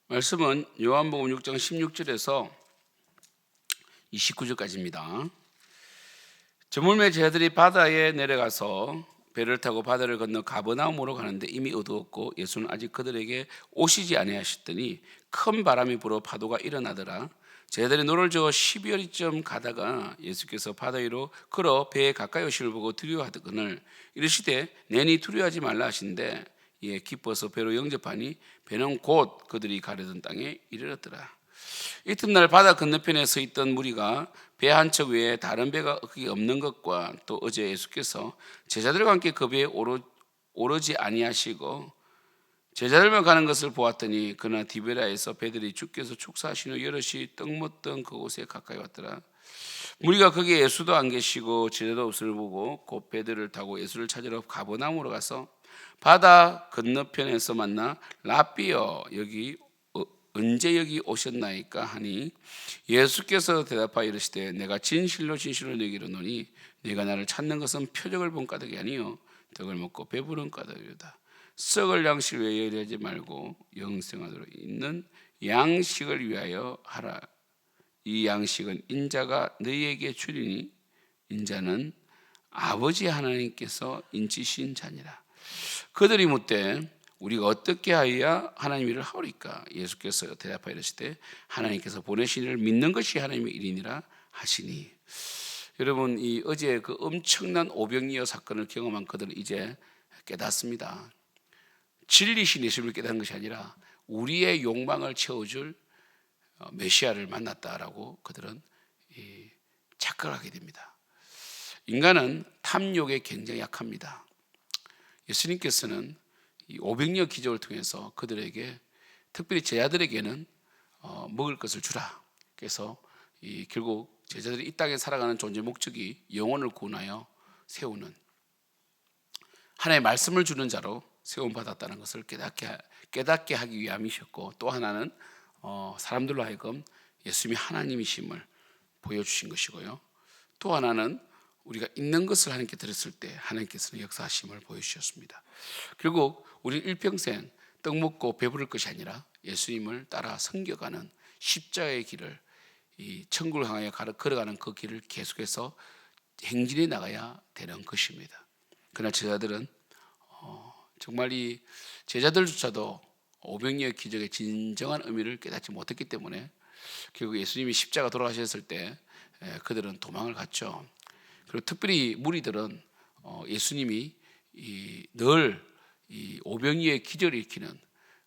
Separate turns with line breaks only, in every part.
말씀은 요한복음 6장 16절에서 29절까지입니다. 저물매 제자들이 바다에 내려가서 배를 타고 바다를 건너 가버나움으로 가는데 이미 어두웠고 예수는 아직 그들에게 오시지 아니하셨더니 큰 바람이 불어 파도가 일어나더라. 제자들이 노를 저어 12여리쯤 가다가 예수께서 바다 위로 걸어 배에 가까이 오시를 보고 두려워하더거늘 이르시되 내니 두려워하지 말라 하신대 이에 기뻐서 배로 영접하니 배는 곧 그들이 가려던 땅에 이르렀더라. 이튿날 바다 건너편에 서 있던 무리가 배 한 척 외에 다른 배가 거기 없는 것과 또 어제 예수께서 제자들과 함께 그 배에 오르지 아니하시고 제자들만 가는 것을 보았더니 그러나 디베라에서 배들이 주께서 축사하신 후 여럿이 떡 먹던 그곳에 가까이 왔더라. 무리가 거기에 예수도 안 계시고 제자도 없음을 보고 곧 배들을 타고 예수를 찾으러 가버나움으로 가서 바다 건너편에서 만나 라삐여 여기 언제 여기 오셨나이까 하니 예수께서 대답하여 이르시되 내가 진실로 진실로 너희에게 이르노니 네가 나를 찾는 것은 표적을 본 까닭이 아니요 떡을 먹고 배부른 까닭이로다. 썩을 양식을 위하여 일하지 말고 영생하도록 있는 양식을 위하여 하라. 이 양식은 인자가 너희에게 주리니 인자는 아버지 하나님께서 인치신 자니라. 그들이 묻되 우리가 어떻게 하여야 하나님 일을 하오리까? 예수께서 대답하여 이르시되 하나님께서 보내신 이를 믿는 것이 하나님의 일이니라 하시니. 여러분, 이 어제 그 엄청난 오병이어 사건을 경험한 그들은 이제 깨닫습니다. 진리신 예수를 깨닫는 것이 아니라 우리의 욕망을 채워줄 메시아를 만났다라고 그들은 착각하게 됩니다. 인간은 탐욕에 굉장히 약합니다. 예수님께서는 이 오병이어 기적을 통해서 그들에게 특별히 제자들에게는 먹을 것을 주라. 그래서 결국 제자들이 이 땅에 살아가는 존재 목적이 영혼을 구원하여 세우는 하나님의 말씀을 주는 자로 세움 받았다는 것을 깨닫게 하기 위함이셨고, 또 하나는 사람들로 하여금 예수님이 하나님이심을 보여주신 것이고요. 또 하나는 우리가 있는 것을 하나님께 드렸을 때 하나님께서는 역사하심을 보여주셨습니다. 결국 우리 일평생 떡 먹고 배부를 것이 아니라 예수님을 따라 섬겨가는 십자가의 길을, 이 천국을 향하여 걸어가는 그 길을 계속해서 행진해 나가야 되는 것입니다. 그러나 제자들은 정말 이 제자들조차도 오병이어 기적의 진정한 의미를 깨닫지 못했기 때문에 결국 예수님이 십자가 돌아가셨을 때 그들은 도망을 갔죠. 그리고 특별히 무리들은 예수님이 늘 이 오병이어의 기적을 일으키는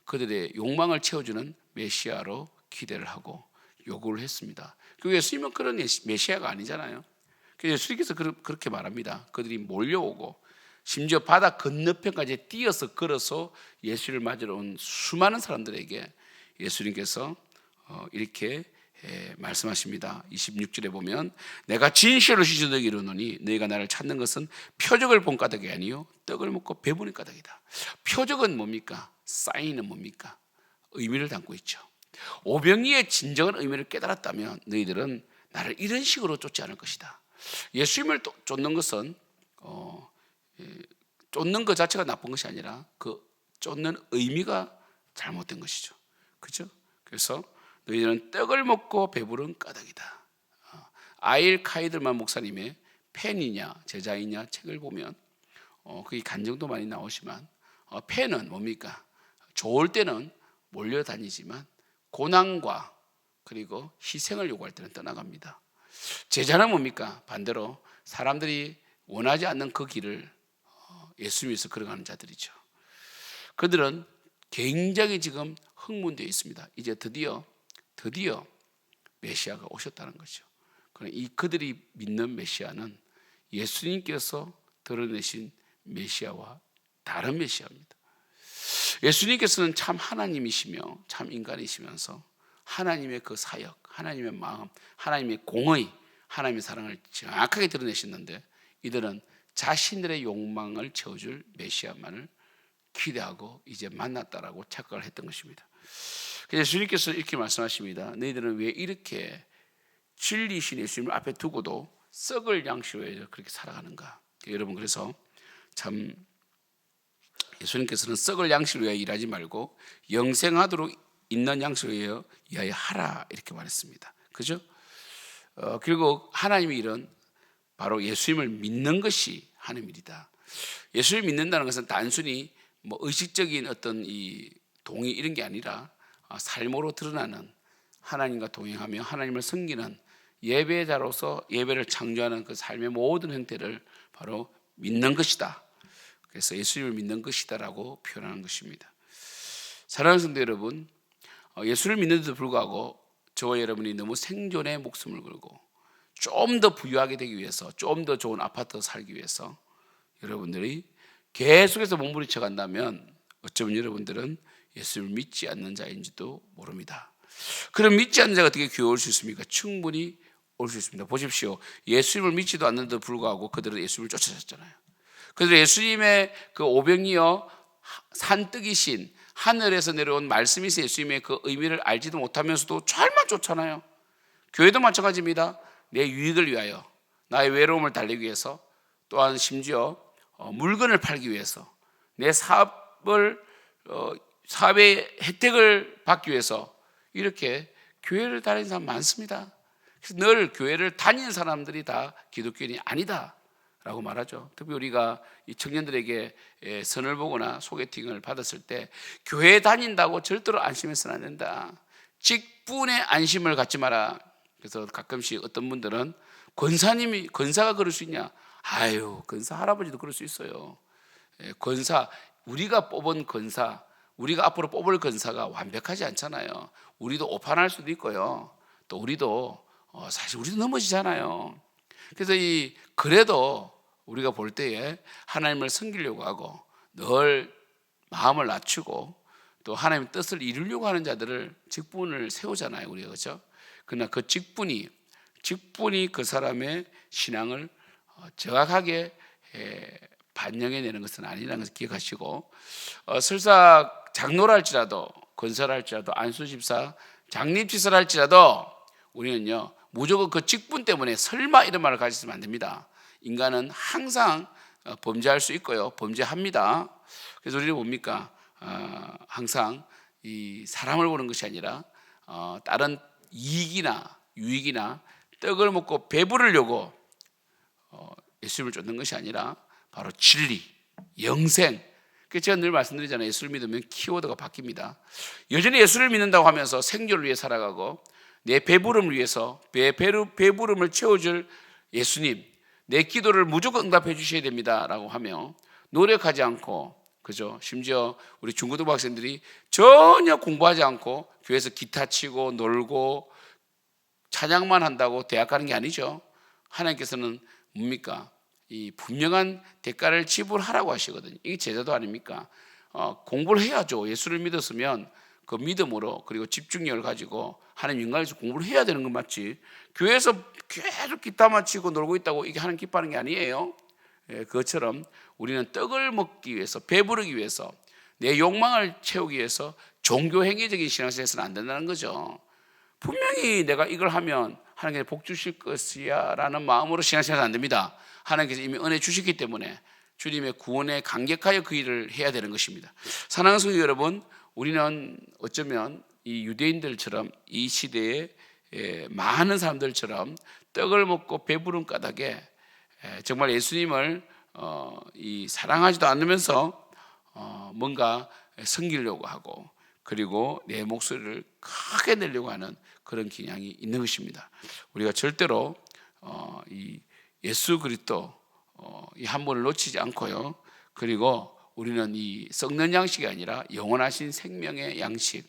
그들의 욕망을 채워주는 메시아로 기대를 하고 요구를 했습니다. 그리고 예수님은 그런 메시아가 아니잖아요. 그래서 예수님께서 그렇게 말합니다. 그들이 몰려오고 심지어 바다 건너편까지 뛰어서 걸어서 예수를 맞으러 온 수많은 사람들에게 예수님께서 이렇게 말씀하십니다. 26절에 보면 내가 진실로 진실로 너희에게 이르노니 너희가 나를 찾는 것은 표적을 본 까닭이 아니요 떡을 먹고 배부른 까닭이다. 표적은 뭡니까? 사인은 뭡니까? 의미를 담고 있죠. 오병이의 진정한 의미를 깨달았다면 너희들은 나를 이런 식으로 쫓지 않을 것이다. 예수님을 쫓는 것은 쫓는 것 자체가 나쁜 것이 아니라 그 쫓는 의미가 잘못된 것이죠. 그렇죠? 그래서 너희들은 떡을 먹고 배부른 까닭이다. 아일 카이들만 목사님의 팬이냐 제자이냐 책을 보면 그게 간증도 많이 나오지만 팬은 뭡니까? 좋을 때는 몰려다니지만 고난과 그리고 희생을 요구할 때는 떠나갑니다. 제자는 뭡니까? 반대로 사람들이 원하지 않는 그 길을 예수님께서 걸어가는 자들이죠. 그들은 굉장히 지금 흥분되어 있습니다. 이제 드디어 메시아가 오셨다는 거죠. 그러나 이 그들이 믿는 메시아는 예수님께서 드러내신 메시아와 다른 메시아입니다. 예수님께서는 참 하나님이시며 참 인간이시면서 하나님의 그 사역, 하나님의 마음, 하나님의 공의, 하나님의 사랑을 정확하게 드러내셨는데 이들은 자신들의 욕망을 채워줄 메시아만을 기대하고 이제 만났다라고 착각을 했던 것입니다. 예수님께서 이렇게 말씀하십니다. 너희들은 왜 이렇게 진리이신 예수님을 앞에 두고도 썩을 양식으로 그렇게 살아가는가? 여러분, 그래서 참 예수님께서는 썩을 양식을 위하여 일하지 말고 영생하도록 있는 양식에 의하여 하라 이렇게 말했습니다. 그죠? 그리고 하나님의 일은 바로 예수님을 믿는 것이 하는 일이다. 예수를 믿는다는 것은 단순히 뭐 의식적인 어떤 이 동의 이런 게 아니라 삶으로 드러나는 하나님과 동행하며 하나님을 섬기는 예배자로서 예배를 창조하는 그 삶의 모든 형태를 바로 믿는 것이다. 그래서 예수님을 믿는 것이다라고 표현하는 것입니다. 사랑하는 성도 여러분, 예수를 믿는데도 불구하고 저와 여러분이 너무 생존에 목숨을 걸고 좀 더 부유하게 되기 위해서, 좀 더 좋은 아파트 살기 위해서 여러분들이 계속해서 몸부림쳐 간다면 어쩌면 여러분들은 예수를 믿지 않는 자인지도 모릅니다. 그럼 믿지 않는 자가 어떻게 교회 올 수 있습니까? 충분히 올 수 있습니다. 보십시오. 예수님을 믿지도 않는데도 불구하고 그들은 예수님을 쫓아졌잖아요. 그래서 예수님의 그 오병이어 산뜨기신 하늘에서 내려온 말씀이신 예수님의 그 의미를 알지도 못하면서도 잘만 쫓잖아요. 교회도 마찬가지입니다. 내 유익을 위하여, 나의 외로움을 달래기 위해서, 또한 심지어 물건을 팔기 위해서, 내 사업의 혜택을 받기 위해서 이렇게 교회를 다니는 사람 많습니다. 그래서 늘 교회를 다니는 사람들이 다 기독교인이 아니다 라고 말하죠. 특히 우리가 이 청년들에게 선을 보거나 소개팅을 받았을 때 교회 다닌다고 절대로 안심해서는 안 된다. 직분에 안심을 갖지 마라. 그래서 가끔씩 어떤 분들은 권사가 그럴 수 있냐? 아유, 권사 할아버지도 그럴 수 있어요. 권사, 우리가 뽑은 권사, 우리가 앞으로 뽑을 권사가 완벽하지 않잖아요. 우리도 오판할 수도 있고요. 또 우리도 사실 우리도 넘어지잖아요. 그래서 그래도 우리가 볼 때에 하나님을 섬기려고 하고 늘 마음을 낮추고 또 하나님의 뜻을 이루려고 하는 자들을 직분을 세우잖아요, 우리가. 그렇죠? 그러나 그 직분이 그 사람의 신앙을 정확하게 반영해내는 것은 아니라는 것을 기억하시고, 설사 장로라 할지라도, 권사라 할지라도, 안수집사, 장립지사라 할지라도 우리는요 무조건 그 직분 때문에 설마 이런 말을 가지시면 안 됩니다. 인간은 항상 범죄할 수 있고요, 범죄합니다. 그래서 우리는 뭡니까? 항상 이 사람을 보는 것이 아니라 다른 이익이나 유익이나 떡을 먹고 배부르려고 예수님을 쫓는 것이 아니라 바로 진리, 영생. 그래서 제가 늘 말씀드리잖아요. 예수를 믿으면 키워드가 바뀝니다. 여전히 예수를 믿는다고 하면서 생존을 위해 살아가고 내 배부름을 위해서 배부름을 채워줄 예수님, 내 기도를 무조건 응답해 주셔야 됩니다 라고 하며 노력하지 않고, 그죠? 심지어 우리 중고등부 학생들이 전혀 공부하지 않고 교회에서 기타 치고 놀고 찬양만 한다고 대학 가는 게 아니죠. 하나님께서는 뭡니까? 이 분명한 대가를 지불하라고 하시거든요. 이게 제자도 아닙니까? 공부를 해야죠. 예수를 믿었으면 그 믿음으로 그리고 집중력을 가지고 하나님 영광을 위해서 공부를 해야 되는 건 맞지. 교회에서 계속 기타만 치고 놀고 있다고 이게 하나님 기뻐하는 게 아니에요. 그것처럼 우리는 떡을 먹기 위해서, 배부르기 위해서, 내 욕망을 채우기 위해서 종교 행위적인 신앙생활을 해서는 안 된다는 거죠. 분명히 내가 이걸 하면 하나님께서 복 주실 것이야 라는 마음으로 신앙생활은 안 됩니다. 하나님께서 이미 은혜 주셨기 때문에 주님의 구원에 감격하여 그 일을 해야 되는 것입니다. 사랑하는 성도 여러분, 우리는 어쩌면 이 유대인들처럼 이 시대에 많은 사람들처럼 떡을 먹고 배부른 까닭에 정말 예수님을 사랑하지도 않으면서 뭔가 섬기려고 하고 그리고 내 목소리를 크게 내려고 하는 그런 경향이 있는 것입니다. 우리가 절대로 이 예수 그리스도 이 한 번을 놓치지 않고요. 그리고 우리는 이 썩는 양식이 아니라 영원하신 생명의 양식,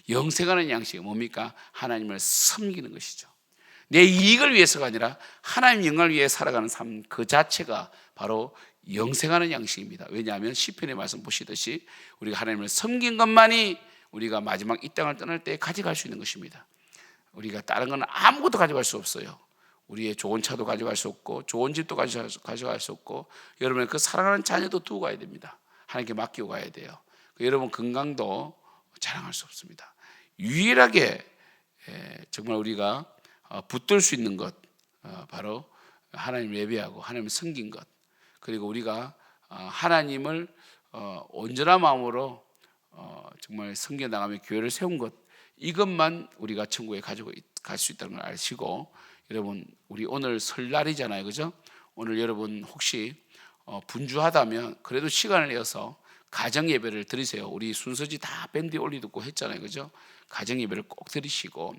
영생하는 양식이 뭡니까? 하나님을 섬기는 것이죠. 내 이익을 위해서가 아니라 하나님 영광을 위해 살아가는 삶 그 자체가 바로 영생하는 양식입니다. 왜냐하면 시편의 말씀 보시듯이 우리가 하나님을 섬긴 것만이 우리가 마지막 이 땅을 떠날 때 가져갈 수 있는 것입니다. 우리가 다른 건 아무것도 가져갈 수 없어요. 우리의 좋은 차도 가져갈 수 없고 좋은 집도 가져갈 수 없고 여러분의 그 사랑하는 자녀도 두고 가야 됩니다. 하나님께 맡기고 가야 돼요. 여러분 건강도 자랑할 수 없습니다. 유일하게 정말 우리가 붙들 수 있는 것 바로 하나님을 예배하고 하나님을 섬긴 것, 그리고 우리가 하나님을 온전한 마음으로 정말 성교 나가며 교회를 세운 것, 이것만 우리가 천국에 가지고 갈 수 있다는 걸 아시고, 여러분 우리 오늘 설날이잖아요, 그죠? 오늘 여러분 혹시 분주하다면 그래도 시간을 내어서 가정 예배를 드리세요. 우리 순서지 다 밴드에 올리고 했잖아요, 그죠? 가정 예배를 꼭 드리시고,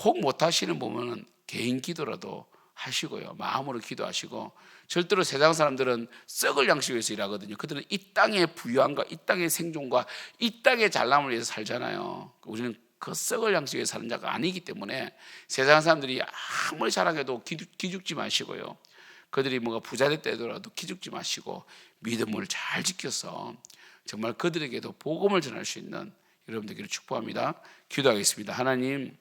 혹 못 하시는 분은 개인 기도라도 하시고요, 마음으로 기도하시고. 절대로 세상 사람들은 썩을 양식 위해서 일하거든요. 그들은 이 땅의 부유함과 이 땅의 생존과 이 땅의 잘남을 위해서 살잖아요. 우리는 그 썩을 양식 위해서 사는 자가 아니기 때문에 세상 사람들이 아무리 자랑해도 기죽지 마시고요, 그들이 뭔가 부자 됐다 하더라도 기죽지 마시고 믿음을 잘 지켜서 정말 그들에게도 복음을 전할 수 있는 여러분 되기를 축복합니다. 기도하겠습니다. 하나님,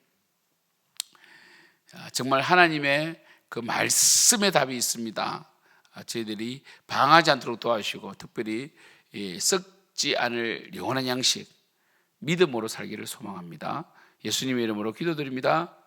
정말 하나님의 그 말씀의 답이 있습니다. 저희들이 방하지 않도록 도와주시고, 특별히 썩지 않을 영원한 양식 믿음으로 살기를 소망합니다. 예수님의 이름으로 기도드립니다.